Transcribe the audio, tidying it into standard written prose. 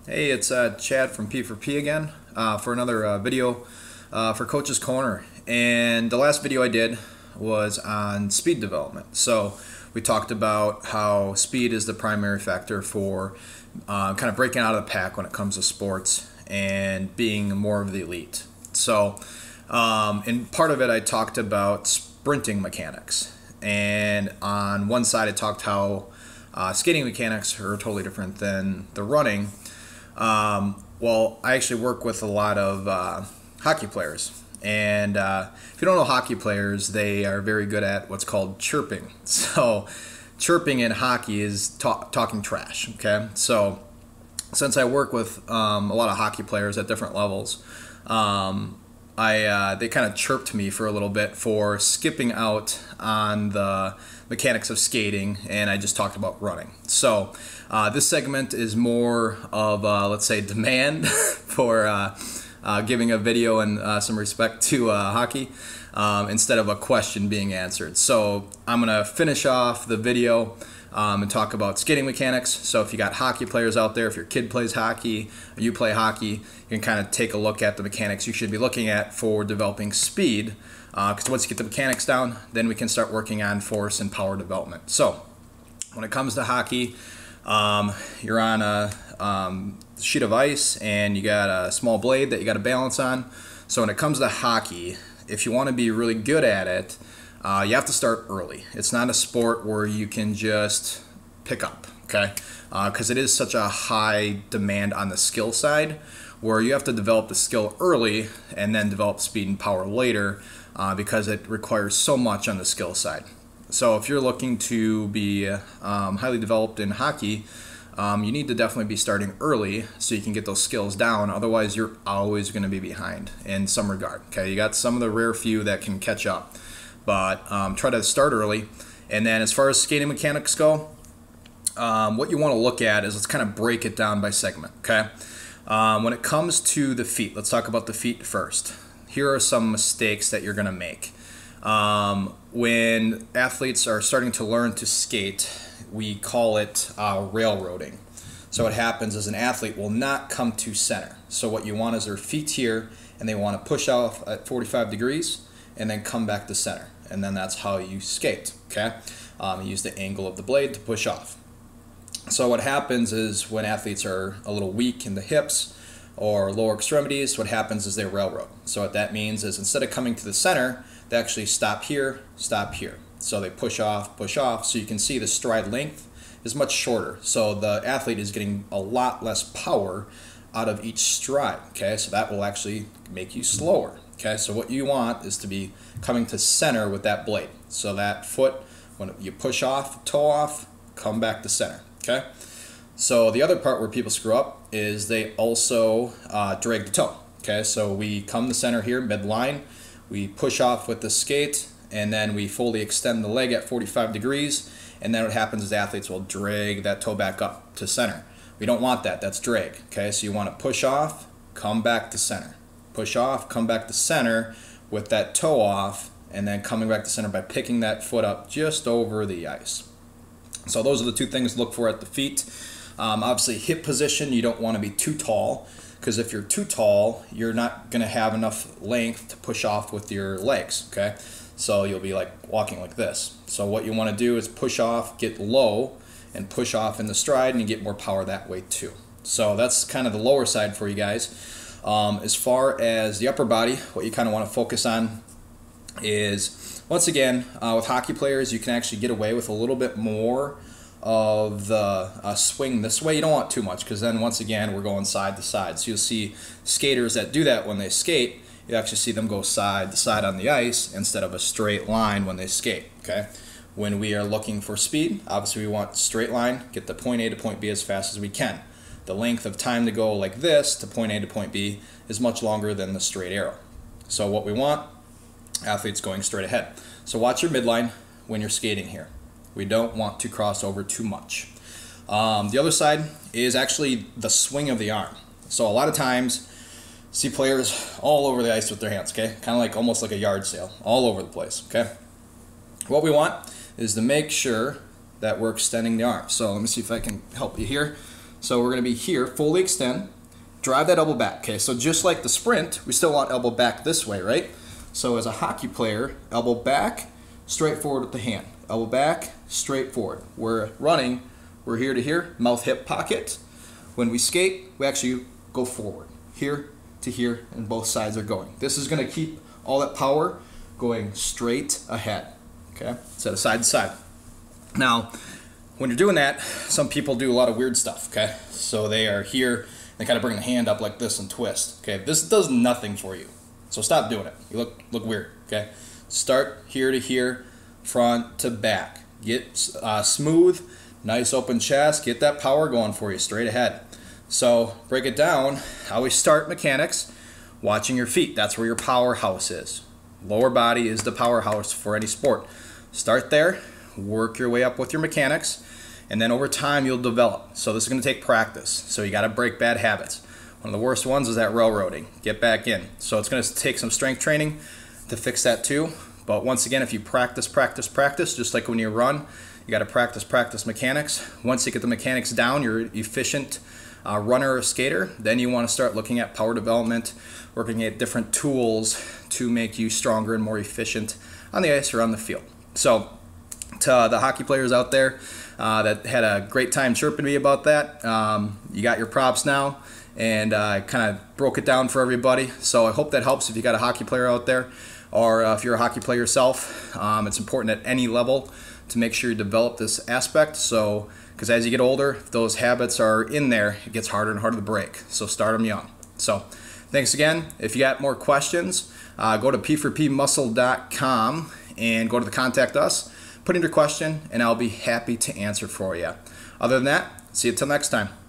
Hey, it's Chad from P4P again for another video for Coach's Corner. And the last video I did was on speed development. So we talked about how speed is the primary factor for kind of breaking out of the pack when it comes to sports and being more of the elite. So in part of it, I talked about sprinting mechanics. And on one side, I talked how skating mechanics are totally different than the running. Well, I actually work with a lot of hockey players, and if you don't know hockey players, they are very good at what's called chirping. So chirping in hockey is talking trash, okay? So since I work with a lot of hockey players at different levels, they kind of chirped me for a little bit for skipping out on the mechanics of skating, and I just talked about running. So this segment is more of, let's say, demand for giving a video and some respect to hockey instead of a question being answered. So I'm going to finish off the video and talk about skating mechanics. So if you got hockey players out there, if your kid plays hockey, or you play hockey, you can kind of take a look at the mechanics you should be looking at for developing speed. Because once you get the mechanics down, then we can start working on force and power development. So when it comes to hockey, you're on a sheet of ice and you got a small blade that you got to balance on. So when it comes to hockey, if you want to be really good at it, you have to start early. It's not a sport where you can just pick up, okay? Because it is such a high demand on the skill side, where you have to develop the skill early and then develop speed and power later, because it requires so much on the skill side. So if you're looking to be highly developed in hockey, you need to definitely be starting early so you can get those skills down. Otherwise, you're always going to be behind in some regard. Okay, you got some of the rare few that can catch up, but try to start early. And then as far as skating mechanics go, what you want to look at is, let's kind of break it down by segment. Okay, when it comes to the feet, let's talk about the feet first. Here are some mistakes that you're going to make. When athletes are starting to learn to skate, we call it railroading. So what happens is an athlete will not come to center. So what you want is their feet here, and they want to push off at 45 degrees and then come back to center. And then that's how you skate, okay? You use the angle of the blade to push off. So what happens is when athletes are a little weak in the hips or lower extremities, what happens is they railroad. So what that means is, instead of coming to the center, they actually stop here, stop here. So they push off, so you can see the stride length is much shorter. So the athlete is getting a lot less power out of each stride, okay? So that will actually make you slower, okay? So what you want is to be coming to center with that blade. So that foot, when you push off, toe off, come back to center, okay? So the other part where people screw up is they also drag the toe, okay? So we come to center here, midline, we push off with the skate, and then we fully extend the leg at 45 degrees, and then what happens is athletes will drag that toe back up to center. We don't want that, that's drag, okay? So you want to push off, come back to center. Push off, come back to center with that toe off, and then coming back to center by picking that foot up just over the ice. So those are the two things to look for at the feet. Obviously, hip position, you don't want to be too tall, because if you're too tall, you're not going to have enough length to push off with your legs, okay? So you'll be like walking like this. So what you want to do is push off, get low, and push off in the stride, and you get more power that way too. So that's kind of the lower side for you guys. As far as the upper body, what you kind of want to focus on is, once again, with hockey players, you can actually get away with a little bit more of the swing this way. You don't want too much, because then once again we're going side to side. So you'll see skaters that do that when they skate. You actually see them go side to side on the ice instead of a straight line when they skate, okay? When we are looking for speed, obviously we want straight line, get to point A to point B as fast as we can. The length of time to go like this to point A to point B is much longer than the straight arrow. So what we want, athletes going straight ahead. So watch your midline when you're skating here. We don't want to cross over too much. The other side is actually the swing of the arm. So a lot of times, see players all over the ice with their hands, okay? Kind of like, almost like a yard sale, all over the place, okay? What we want is to make sure that we're extending the arm. So let me see if I can help you here. So we're going to be here, fully extend, drive that elbow back. Okay, so just like the sprint, we still want elbow back this way, right? So as a hockey player, elbow back, straight forward with the hand. Elbow back, straight forward. We're running, we're here to here, mouth hip pocket. When we skate, we actually go forward, here to here, and both sides are going. This is going to keep all that power going straight ahead. Okay, so side to side. Now, when you're doing that, some people do a lot of weird stuff, okay? So they are here, they kind of bring the hand up like this and twist, okay? This does nothing for you, so stop doing it. You look weird, okay? Start here to here, front to back. Get smooth, nice open chest, get that power going for you straight ahead. So break it down. I always start mechanics, watching your feet. That's where your powerhouse is. Lower body is the powerhouse for any sport. Start there, work your way up with your mechanics, and then over time you'll develop. So this is going to take practice. So you got to break bad habits. One of the worst ones is that railroading. Get back in. So it's going to take some strength training to fix that too. But once again, if you practice, just like when you run, you got to practice mechanics. Once you get the mechanics down, you're an efficient runner or skater. Then you want to start looking at power development, working at different tools to make you stronger and more efficient on the ice or on the field. So to the hockey players out there that had a great time chirping me about that, you got your props now, and I kind of broke it down for everybody. So I hope that helps if you got a hockey player out there, or if you're a hockey player yourself. It's important at any level to make sure you develop this aspect. So, because as you get older, if those habits are in there, it gets harder and harder to break. So start them young. So thanks again. If you got more questions, go to p4pmuscle.com and go to the contact us. Put in your question, and I'll be happy to answer for you. Other than that, see you till next time.